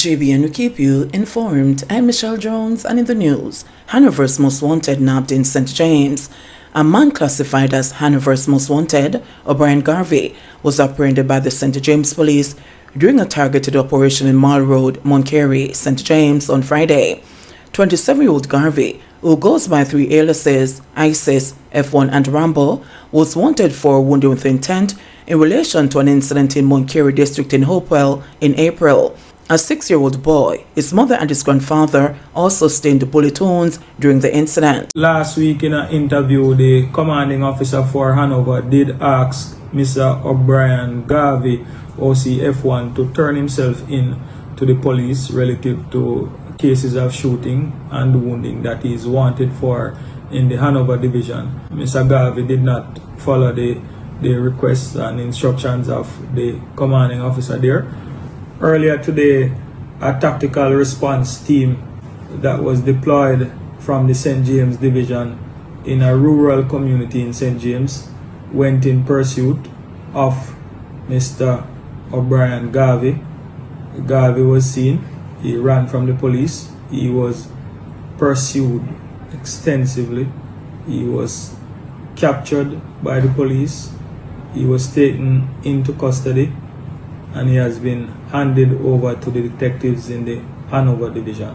JBNN will keep you informed. I'm Michelle Jones, and in the news, Hanover's most wanted nabbed in St. James. A man classified as Hanover's most wanted, O'Brien Garvey, was apprehended by the St. James police during a targeted operation in Mall Road, Moncary, St. James on Friday. 27-year-old Garvey, who goes by three aliases, ISIS, F1 and Rambo, was wanted for wounding with intent in relation to an incident in Moncary district in Hopewell in April. A 6-year-old boy, his mother and his grandfather also sustained bullet wounds during the incident. Last week in an interview, the commanding officer for Hanover did ask Mr. O'Brien Garvey, OCF1, to turn himself in to the police relative to cases of shooting and wounding that he is wanted for in the Hanover division. Mr. Garvey did not follow the requests and instructions of the commanding officer there. Earlier today, a tactical response team that was deployed from the St. James division in a rural community in St. James went in pursuit of Mr. O'Brien Garvey. Garvey was seen. He ran from the police. He was pursued extensively. He was captured by the police. He was taken into custody, and he has been handed over to the detectives in the Hanover division.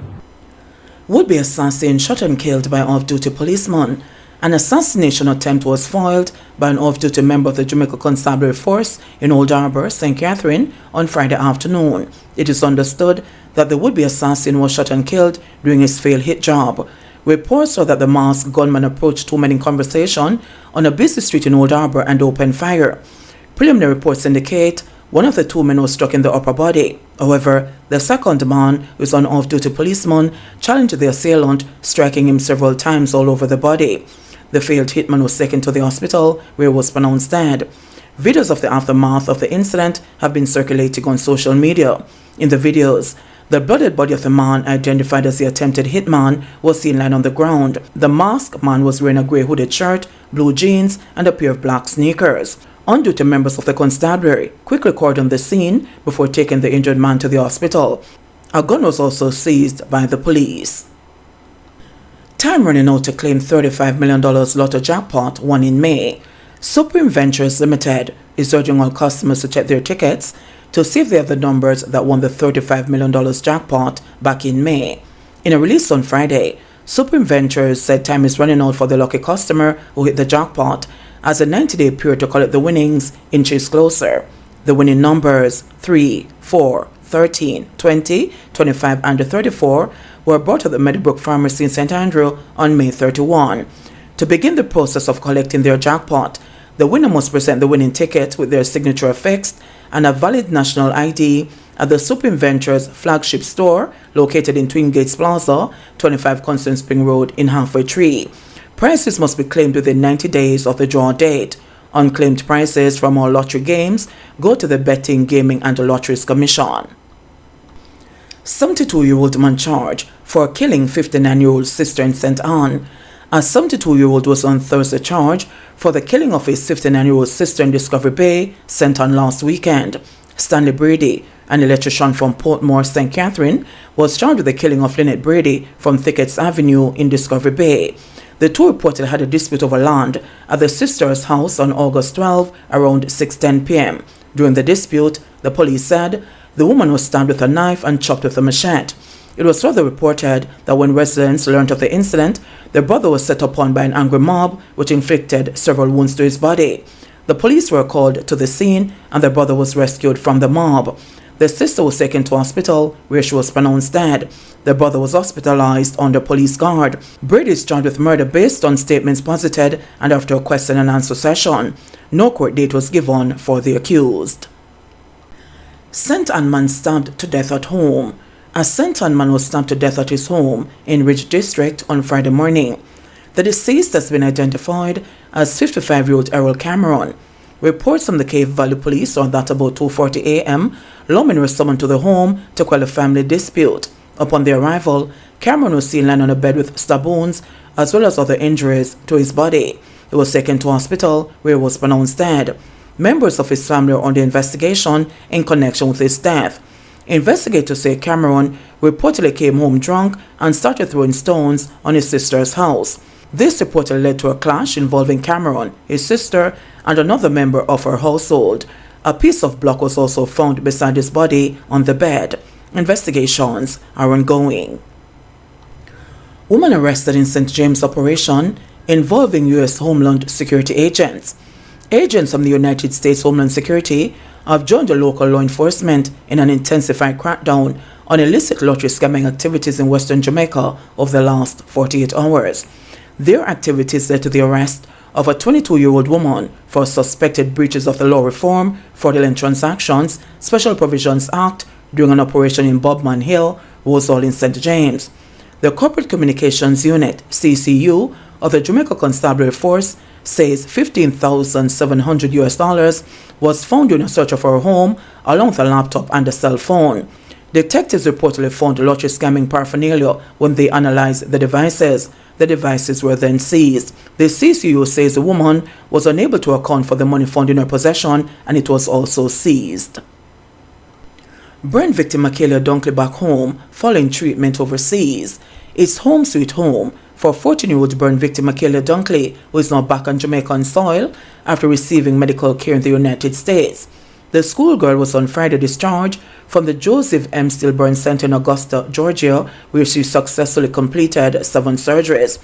Would-be assassin shot and killed by off-duty policeman. An assassination attempt was foiled by an off-duty member of the Jamaica Constabulary Force in Old Harbour, St. Catherine, on Friday afternoon. It is understood that the would-be assassin was shot and killed during his failed hit job. Reports are that the masked gunman approached two men in conversation on a busy street in Old Harbour and opened fire. Preliminary reports indicate one of the two men was struck in the upper body. However, the second man, who is an off-duty policeman, challenged the assailant, striking him several times all over the body. The failed hitman was taken to the hospital, where he was pronounced dead. Videos of the aftermath of the incident have been circulating on social media. In the videos, the bloodied body of the man, identified as the attempted hitman, was seen lying on the ground. The masked man was wearing a grey hooded shirt, blue jeans, and a pair of black sneakers. On-duty members of the constabulary quickly cordoned the scene before taking the injured man to the hospital. A gun was also seized by the police. Time running out to claim $35 million lotto jackpot won in May. Supreme Ventures Limited is urging all customers to check their tickets to see if they have the numbers that won the $35 million jackpot back in May. In a release on Friday, Supreme Ventures said time is running out for the lucky customer who hit the jackpot, as a 90-day period to collect the winnings inches closer. The winning numbers 3, 4, 13, 20, 25, and 34 were brought to the Meadowbrook Pharmacy in St. Andrew on May 31. To begin the process of collecting their jackpot, the winner must present the winning ticket with their signature affixed and a valid national ID at the Supreme Ventures flagship store located in Twin Gates Plaza, 25 Constant Spring Road in Halfway Tree. Prices must be claimed within 90 days of the draw date. Unclaimed prices from all lottery games go to the Betting, Gaming and Lotteries Commission. 72-year-old man charged for killing 59-year-old sister in St. Ann. A 72-year-old was on Thursday charged for the killing of his 59-year-old sister in Discovery Bay, St. Ann last weekend. Stanley Brady, an electrician from Portmore, St. Catherine, was charged with the killing of Lynette Brady from Thickets Avenue in Discovery Bay. The two reportedly had a dispute over land at the sister's house on August 12 around 6:10 p.m. During the dispute, the police said the woman was stabbed with a knife and chopped with a machete. It was further reported that when residents learned of the incident, their brother was set upon by an angry mob, which inflicted several wounds to his body. The police were called to the scene and their brother was rescued from the mob. The sister was taken to hospital, where she was pronounced dead. The brother was hospitalized under police guard. Brady is charged with murder based on statements posited and after a question and answer session. No court date was given for the accused. St. Ann man stabbed to death at home. A St. Ann man was stabbed to death at his home in Ridge District on Friday morning. The deceased has been identified as 55-year-old Errol Cameron. Reports from the Cave Valley Police are that about 2:40 a.m., lawmen were summoned to the home to quell a family dispute. Upon their arrival, Cameron was seen lying on a bed with stab wounds as well as other injuries to his body. He was taken to hospital, where he was pronounced dead. Members of his family are under investigation in connection with his death. Investigators say Cameron reportedly came home drunk and started throwing stones on his sister's house. This reportedly led to a clash involving Cameron, his sister, and another member of her household. A piece of block was also found beside his body on the bed. Investigations are ongoing. Woman arrested in St. James operation involving U.S. Homeland Security agents. Agents from the United States Homeland Security have joined the local law enforcement in an intensified crackdown on illicit lottery scamming activities in western Jamaica over the last 48 hours. Their activities led to the arrest of a 22-year-old woman for suspected breaches of the Law Reform, Fraudulent Transactions, Special Provisions Act during an operation in Bobman Hill, Rosehall in St. James. The Corporate Communications Unit, CCU, of the Jamaica Constabulary Force says $15,700 was found during a search of her home, along with a laptop and a cell phone. Detectives reportedly found lottery scamming paraphernalia when they analyzed the devices. The devices were then seized. The CCU says the woman was unable to account for the money found in her possession, and it was also seized. Burn victim Michaela Dunkley back home following treatment overseas. It's home sweet home for 14-year-old burn victim Michaela Dunkley, who is now back on Jamaican soil after receiving medical care in the United States. The schoolgirl was on Friday discharged from the Joseph M. Steele Burn Center in Augusta, Georgia, where she successfully completed 7 surgeries.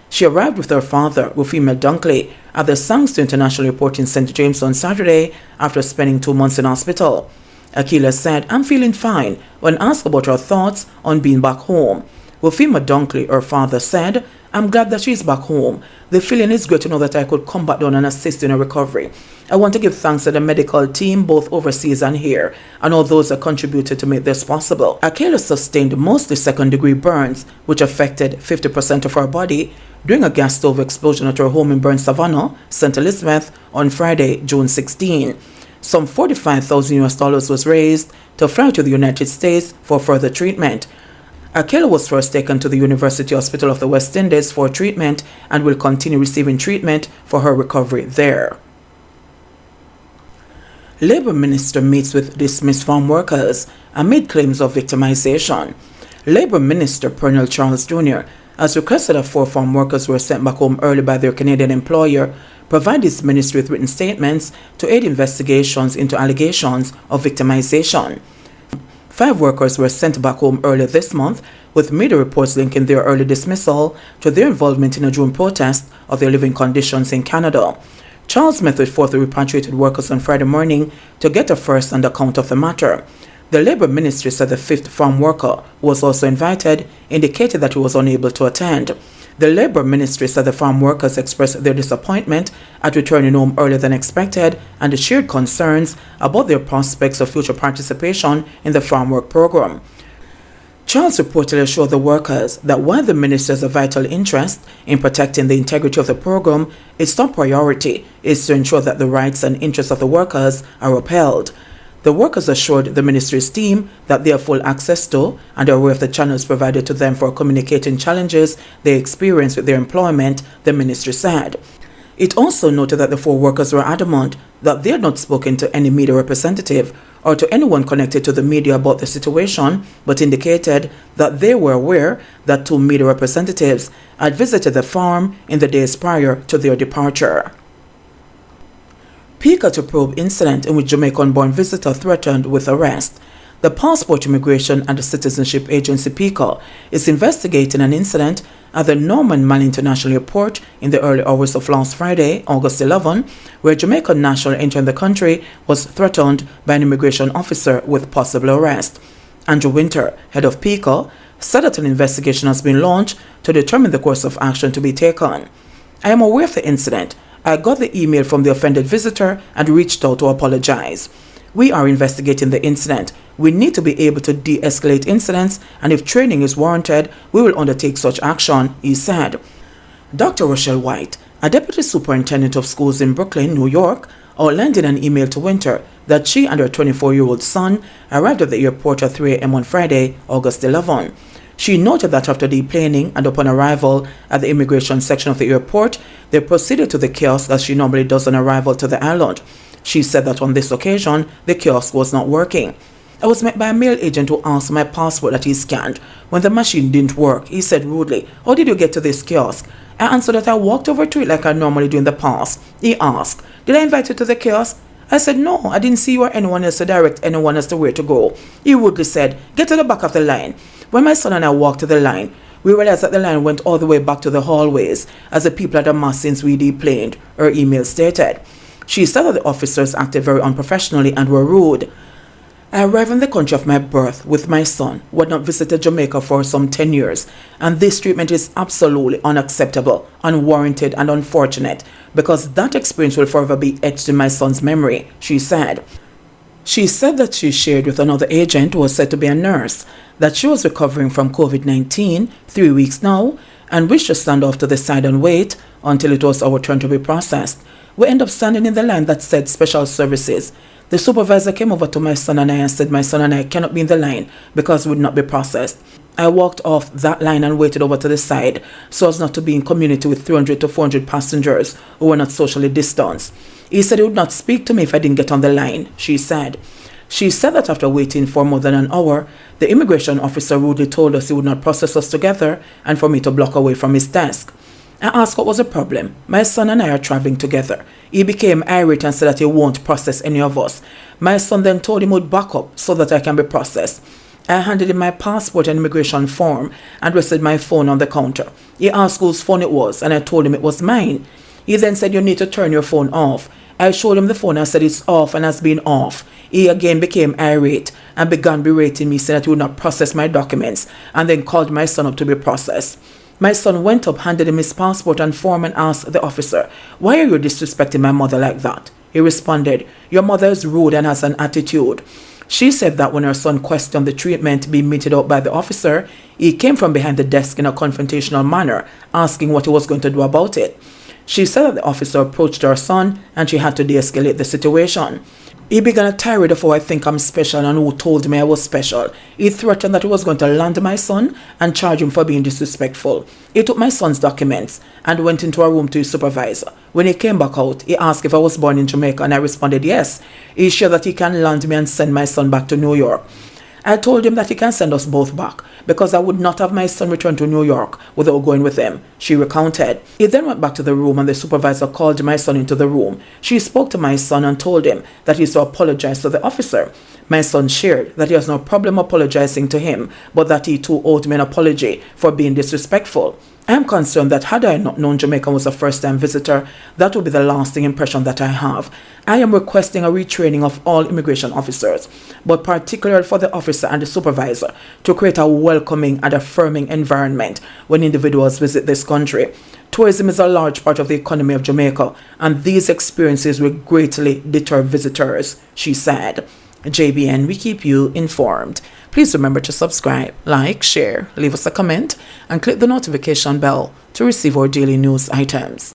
She arrived with her father, Rufima Dunkley, at the Sangster International Airport in St. James on Saturday after spending 2 months in hospital. Akila said, "I'm feeling fine," when asked about her thoughts on being back home. Rufima Dunkley, her father, said, "I'm glad that she's back home. The feeling is great to know that I could come back down and assist in her recovery. I want to give thanks to the medical team, both overseas and here, and all those that contributed to make this possible." Akela sustained mostly second-degree burns, which affected 50% of her body, during a gas stove explosion at her home in Burn Savannah, St. Elizabeth, on Friday, June 16. Some $45,000 was raised to fly to the United States for further treatment. Akela was first taken to the University Hospital of the West Indies for treatment and will continue receiving treatment for her recovery there. Labour Minister meets with dismissed farm workers amid claims of victimization. Labour Minister Pernell Charles Jr. has requested that 4 farm workers who were sent back home early by their Canadian employer provide his ministry with written statements to aid investigations into allegations of victimization. 5 workers were sent back home earlier this month, with media reports linking their early dismissal to their involvement in a June protest of their living conditions in Canada. Charles met with 4 repatriated workers on Friday morning to get a first-hand account of the matter. The Labour Ministry said the 5th farm worker, who was also invited, indicated that he was unable to attend. The Labour Ministry said the farm workers expressed their disappointment at returning home earlier than expected and shared concerns about their prospects of future participation in the farm work program. Charles reportedly assured the workers that while the ministry has a vital interest in protecting the integrity of the program, its top priority is to ensure that the rights and interests of the workers are upheld. The workers assured the ministry's team that they have full access to and are aware of the channels provided to them for communicating challenges they experience with their employment, the ministry said. It also noted that the 4 workers were adamant that they had not spoken to any media representative or to anyone connected to the media about the situation, but indicated that they were aware that 2 media representatives had visited the farm in the days prior to their departure. PICA to probe incident in which Jamaican-born visitor threatened with arrest. The Passport, Immigration and Citizenship Agency PICA is investigating an incident at the Norman Mall International Airport in the early hours of last Friday, August 11, where a Jamaican national entering the country was threatened by an immigration officer with possible arrest. Andrew Winter, head of PICA, said that an investigation has been launched to determine the course of action to be taken. "I am aware of the incident. I got the email from the offended visitor and reached out to apologize. We are investigating the incident. We need to be able to de-escalate incidents, and if training is warranted, we will undertake such action," he said. Dr. Rochelle White, a deputy superintendent of schools in Brooklyn, New York, outlined in an email to Winter that she and her 24-year-old son arrived at the airport at 3 a.m. on Friday, August 11. She noted that after deplaning and upon arrival at the immigration section of the airport, they proceeded to the kiosk as she normally does on arrival to the island. She said that on this occasion, the kiosk was not working. I was met by a male agent who asked my passport that he scanned. When the machine didn't work, he said rudely, "How did you get to this kiosk?" I answered that I walked over to it like I normally do in the past. He asked, "Did I invite you to the kiosk?" I said, "No, I didn't see you or anyone else to direct anyone as to where to go." He rudely said, "Get to the back of the line." When my son and I walked to the line, we realized that the line went all the way back to the hallways as the people had amassed since we deplaned, her email stated. She said that the officers acted very unprofessionally and were rude. I arrived in the country of my birth with my son, who had not visited Jamaica for some 10 years, and this treatment is absolutely unacceptable, unwarranted, and unfortunate, because that experience will forever be etched in my son's memory, she said. She said that she shared with another agent who was said to be a nurse that she was recovering from COVID-19, 3 weeks now, and wished to stand off to the side and wait until it was our turn to be processed. We ended up standing in the line that said special services. The supervisor came over to my son and I and said my son and I cannot be in the line because we would not be processed. I walked off that line and waited over to the side so as not to be in community with 300 to 400 passengers who were not socially distanced. He said he would not speak to me if I didn't get on the line, she said. She said that after waiting for more than an hour, the immigration officer rudely told us he would not process us together and for me to block away from his desk. I asked what was the problem. My son and I are traveling together. He became irate and said that he won't process any of us. My son then told him he would back up so that I can be processed. I handed him my passport and immigration form and rested my phone on the counter. He asked whose phone it was and I told him it was mine. He then said, "You need to turn your phone off." I showed him the phone and said it's off and has been off. He again became irate and began berating me, saying that he would not process my documents, and then called my son up to be processed. My son went up, handed him his passport and form and asked the officer, "Why are you disrespecting my mother like that?" He responded, "Your mother is rude and has an attitude." She said that when her son questioned the treatment being meted out by the officer, he came from behind the desk in a confrontational manner, asking what he was going to do about it. She said that the officer approached her son and she had to de-escalate the situation. He began a tirade of how I think I'm special and who told me I was special. He threatened that he was going to land my son and charge him for being disrespectful. He took my son's documents and went into a room to his supervisor. When he came back out, he asked if I was born in Jamaica and I responded yes. He shared that he can land me and send my son back to New York. I told him that he can send us both back because I would not have my son return to New York without going with him, she recounted. He then went back to the room and the supervisor called my son into the room. She spoke to my son and told him that he is to apologize to the officer. My son shared that he has no problem apologizing to him, but that he too owed me an apology for being disrespectful. I am concerned that had I not known Jamaica was a first-time visitor, that would be the lasting impression that I have. I am requesting a retraining of all immigration officers, but particularly for the officer and the supervisor, to create a welcoming and affirming environment when individuals visit this country. Tourism is a large part of the economy of Jamaica, and these experiences will greatly deter visitors, she said. JBN, we keep you informed. Please remember to subscribe, like, share, leave us a comment, and click the notification bell to receive our daily news items.